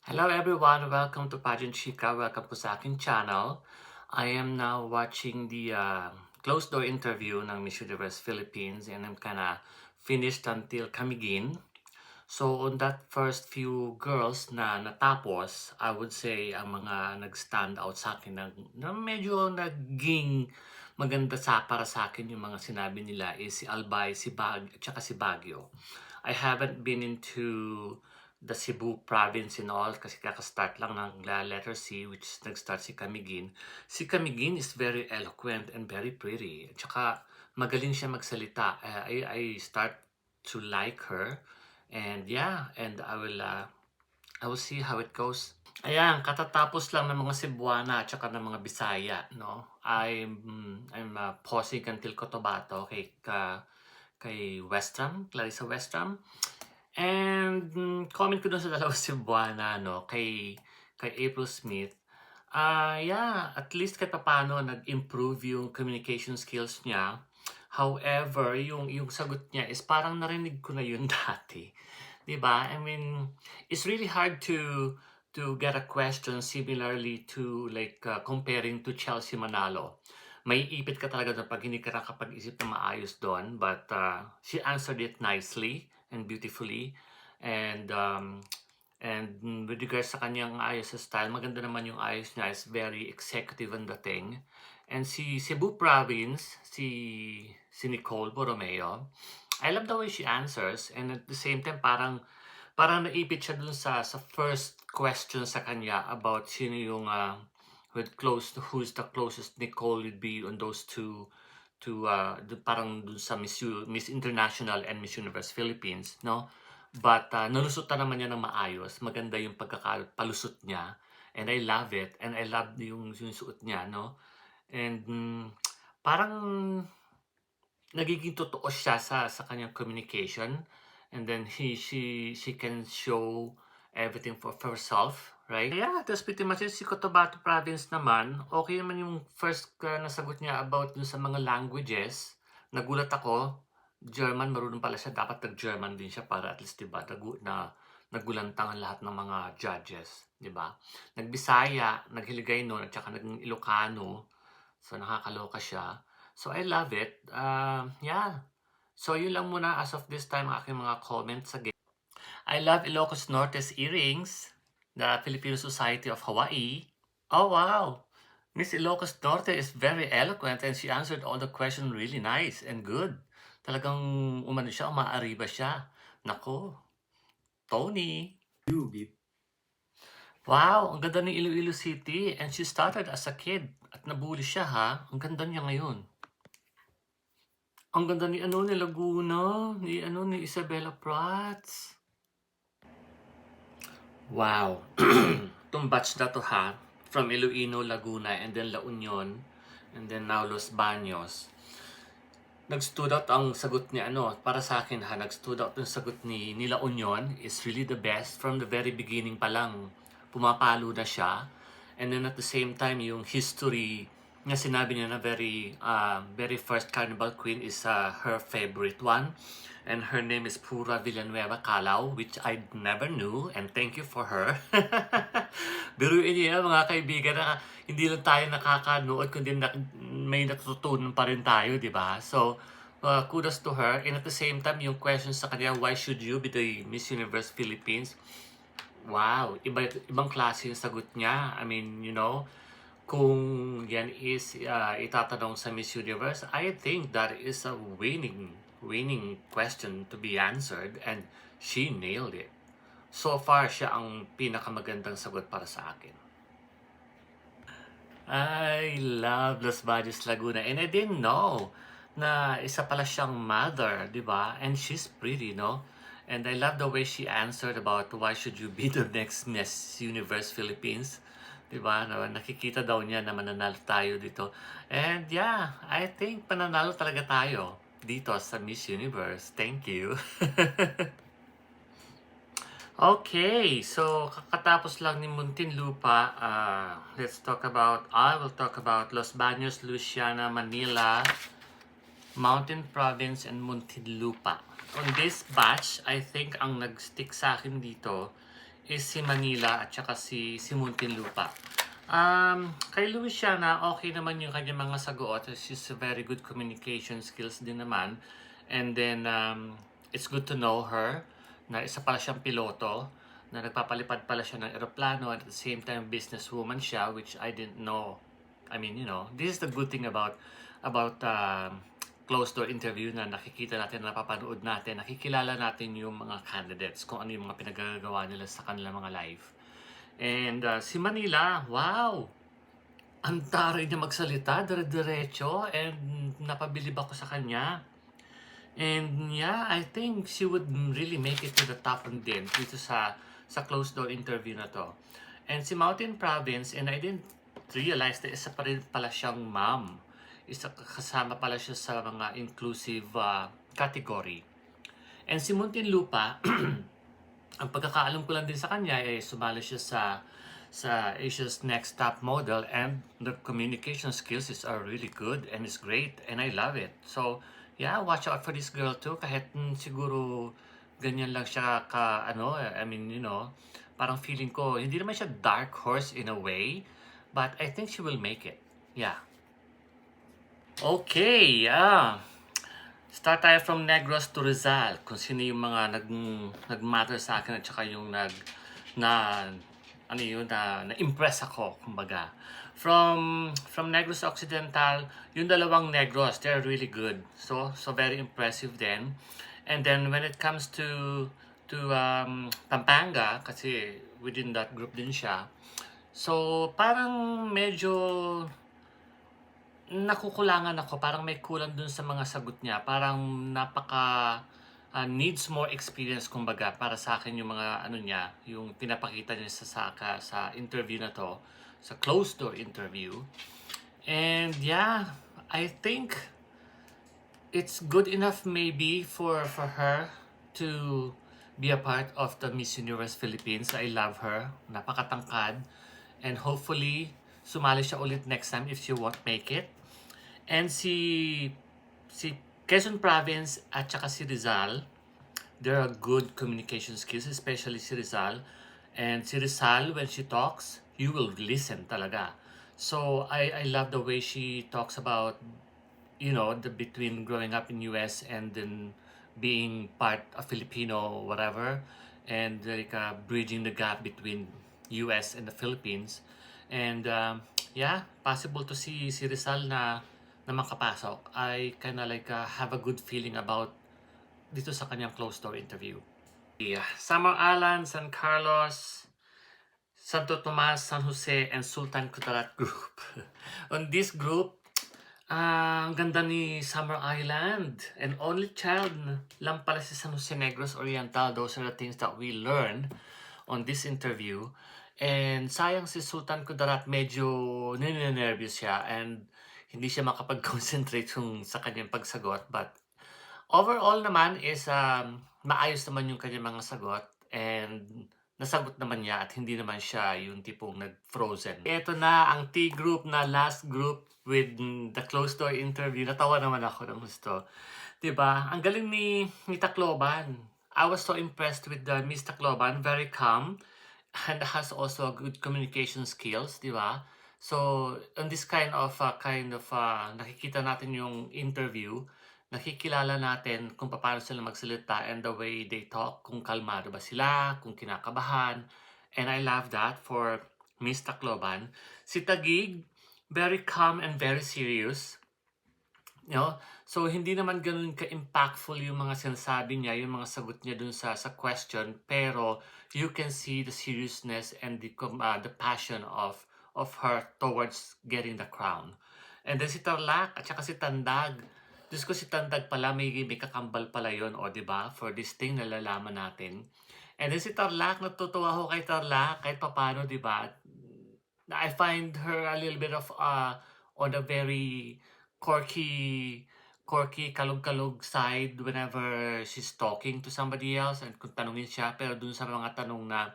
Hello everyone, welcome to Pageant Chica. Welcome po sa aking channel. I am now watching the closed door interview ng Miss Universe Philippines and I'm kinda finished until Camiguin. So on that first few girls na natapos, I would say ang mga nag-stand out sa akin na medyo naging maganda para sa akin yung mga sinabi nila is si Albay, si at saka si Baguio. I haven't been into the Cebu province and all kasi kaka-start lang ng letter C which is nag-start si Camiguin. Si Camiguin is very eloquent and very pretty. At saka magaling siya magsalita. I start to like her and yeah, and I will see how it goes. Ayan, katatapos lang ng mga Cebuana at saka ng mga Bisaya, no? I'm pausing until Cotabato kay Westram, Clarissa Westram. And comment ko dun sa dalawang Cebuana, no, kay April Smith. Yeah, at least kahit papaano nag-improve yung communication skills niya. However, yung sagot niya is parang narinig ko na yun dati. 'Di ba? I mean, it's really hard to get a question similarly to like comparing to Chelsea Manalo. May ipit ka talaga doon pag hindi ka nakapag-isip na maayos doon, but she answered it nicely and beautifully. And with regards sa kanyang ayos sa style, maganda naman yung ayos niya. Is very executive ang dating. And si Cebu Province, si Nicole Borromeo, I love the way she answers. And at the same time, parang naipit siya dun sa first question sa kanya about sino yung who's the closest Nicole would be on those parang dun sa Miss International and Miss Universe Philippines, no? But nalusot na naman niya ng maayos. Maganda yung pagkakapalusot niya. And I love it. And I love yung suot niya, no? And parang nagiging totoo siya sa kanyang communication. And then she can show everything for herself, right? Yeah, that's pretty much it. Si Cotabato Province naman, okay naman yung first nasagot niya about dun sa mga languages. Nagulat ako, German, marunong pala siya. Dapat nag-German din siya para at least, diba, nagulantang ang lahat ng mga judges, diba? Nagbisaya, naghiligaynon, at saka naging Ilocano. So, nakakaloka siya. So, I love it. Yeah. So, yun lang muna as of this time ang aking mga comments again. I love Ilocos Norte's earrings, the Filipino Society of Hawaii. Oh, wow. Miss Ilocos Norte is very eloquent and she answered all the questions really nice and good. Talagang umano siya, umaariba siya. Nako, Tony. Wow, ang ganda ng Iloilo City and she started as a kid at nabully siya ha. Ang ganda niya ngayon. Ang ganda ni Laguna, ni Isabella Prats. Wow. Itong batch na to ha, from Iloilo, Laguna, and then La Union, and then now Los Baños. Nag-stood out ang sagot ni para sa akin ha, nag-stood out yung sagot ni La Union is really the best from the very beginning pa lang. Pumapalo na siya. And then at the same time, yung history na sinabi niya na very first Carnival Queen is her favorite one. And her name is Pura Villanueva Calao, which I never knew. And thank you for her. Biruin niya mga kaibigan na hindi lang tayo nakakanood, kundi may natutunan pa rin tayo, di ba? So, kudos to her. And at the same time, yung question sa kanya, why should you be the Miss Universe Philippines? Wow, ibang klase yung sagot niya. I mean, kung yan is itatanong sa Miss Universe, I think that is a winning question to be answered and she nailed it. So far, siya ang pinakamagandang sagot para sa akin. I love Los Baños, Laguna. And I didn't know na isa pala siyang mother, di ba? And she's pretty, no? And I love the way she answered about why should you be the next Miss Universe Philippines. Di ba? No, nakikita daw niya na mananalo tayo dito. And yeah, I think mananalo talaga tayo dito sa Miss Universe. Thank you. Okay, so kakatapos lang ni Muntinlupa, I will talk about Los Baños, Luciana, Manila, Mountain Province, and Muntinlupa. On this batch, I think ang nag-stick sa akin dito is si Manila at saka si Muntinlupa. Kay Louisiana, okay naman yung kanyang mga sagot. She's a very good communication skills din naman. And then, it's good to know her na isa pala siyang piloto, na nagpapalipad pala siya ng eroplano at at the same time businesswoman siya, which I didn't know. I mean, this is the good thing about closed door interview na nakikita natin, napapanood natin, nakikilala natin yung mga candidates, kung ano yung mga pinagagawa nila sa kanilang mga life. And si Manila, wow! Ang taray niya magsalita, dire-diretso, and napabilib ako sa kanya. And yeah, I think she would really make it to the top din dito sa closed door interview na to. And si Mountain Province, and I didn't realize na isa pa rin pala siyang mom. Isa kasama pala siya sa mga inclusive category. And si Muntinlupa, ang pagkakaalam ko lang din sa kanya ay sumali siya sa Asia's Next Top Model, and the communication skills are really good and it's great and I love it. So yeah, watch out for this girl too, kahit siguro ganyan lang siya I mean, parang feeling ko hindi naman siya dark horse in a way, but I think she will make it. Yeah. Okay, start tayo from Negros to Rizal, kung sino yung mga nag-matter sa akin at saka yung na-impress ako, kumbaga. From Negros Occidental, yung dalawang Negros, they're really good. So very impressive then. And then when it comes to Pampanga, kasi within that group din siya, so parang medyo nakukulangan ako, parang may kulang dun sa mga sagot niya. Parang needs more experience, kumbaga, para sa akin yung mga niya, yung pinapakita niya sa interview na to, sa closed door interview. And yeah, I think it's good enough maybe for her to be a part of the Miss Universe Philippines. I love her, napakatangkad, and hopefully sumali siya ulit next time if she won't make it. And si Quezon Province at saka si Rizal, there are good communication skills, especially si Rizal. And si Rizal, when she talks, you will listen talaga. So I love the way she talks about, the between growing up in US and then being part of Filipino, whatever, and like bridging the gap between US and the Philippines. And yeah, possible to see si Rizal na makapasok. I kinda like have a good feeling about dito sa kanyang closed door interview. Yeah, Samar Island, San Carlos, Santo Tomas, San Jose, and Sultan Kudarat group. On this group, ang ganda ni Summer Island, and only child lang pala si San Jose Negros Oriental. Those are the things that we learned on this interview. And sayang si Sultan Kudarat, medyo ninenervyos siya and hindi siya makapag-concentrate sa kanyang pagsagot. But overall naman is maayos naman yung kanyang mga sagot, and nasagot naman niya at hindi naman siya yung tipong nag-frozen. Ito na ang T group na last group with the closed door interview. Natawa naman ako ng gusto. Diba? Ang galing ni Tacloban. I was so impressed with the Miss Tacloban. Very calm and has also good communication skills, diba? So, on this kind of nakikita natin yung interview, nakikilala natin kung paano sila magsalita and the way they talk, kung kalmado ba sila, kung kinakabahan. And I love that for Miss Tacloban. Si Taguig, very calm and very serious. So hindi naman ganun ka-impactful yung mga sinasabi niya, yung mga sagot niya dun sa question, pero you can see the seriousness and the passion of her towards getting the crown. And then si Tarlac at saka si Tandag. Diyos ko, si Tandag pala, may kakambal pala yun, di ba? For this thing, nalalaman natin. And then si Tarlac, natutuwa ako kay Tarlac, kahit papano, di ba? I find her a little bit of, on a very quirky, kalog-kalog side whenever she's talking to somebody else and kung tanungin siya. Pero dun sa mga tanong na,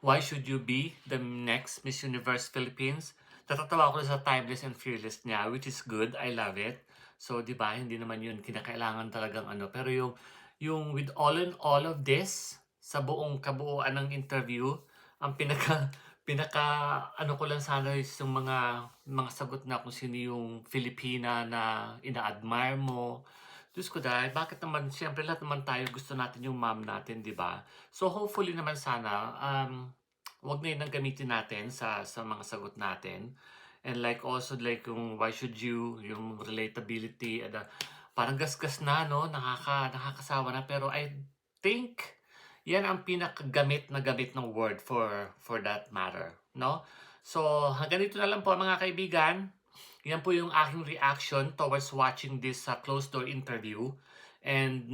why should you be the next Miss Universe Philippines? Natatawa ako sa timeless and fearless niya, which is good. I love it. So, di ba, hindi naman yun kinakailangan talagang Pero yung with all in all of this, sa buong kabuuan ng interview. Ang pinaka ano ko lang sana is yung mga sagot na kung sino yung Filipina na ina-admire mo. Diyos ko dahil bakit naman siyempre lahat naman tayo gusto natin yung mom natin, 'di ba? So hopefully naman sana, 'wag na yun ang gamitin natin sa mga sagot natin. And like also like yung why should you, yung relatability, parang gasgas na 'no, nakakasawa na pero I think yan ang pinakagamit na gamit ng word for that matter, no? So hanggang dito na lang po mga kaibigan. Yan po yung aking reaction towards watching this closed door interview. And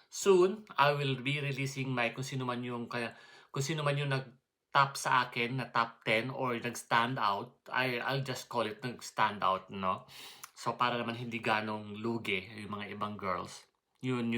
soon, I will be releasing my kung sino man yung nag-top sa akin na top 10 or nag-stand out. I'll just call it nag-stand out, no? So para naman hindi ganong lugi yung mga ibang girls. Yun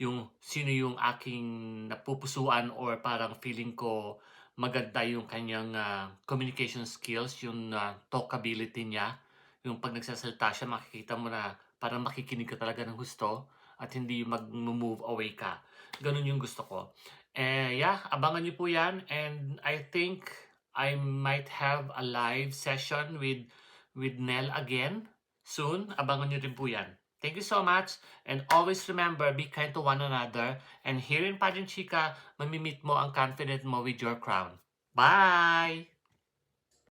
yung sino yung aking napupusuan or parang feeling ko maganda yung kanyang communication skills, yung talkability niya, yung 'pag nagsasalita siya makikita mo na parang makikinig ka talaga ng husto at hindi mag-move away ka. Gano'n yung gusto ko. Yeah, abangan niyo po 'yan and I think I might have a live session with Nell again soon. Abangan niyo rin po 'yan. Thank you so much and always remember, be kind to one another and here in Pageant Chika, mamimit mo ang confident mo with your crown. Bye!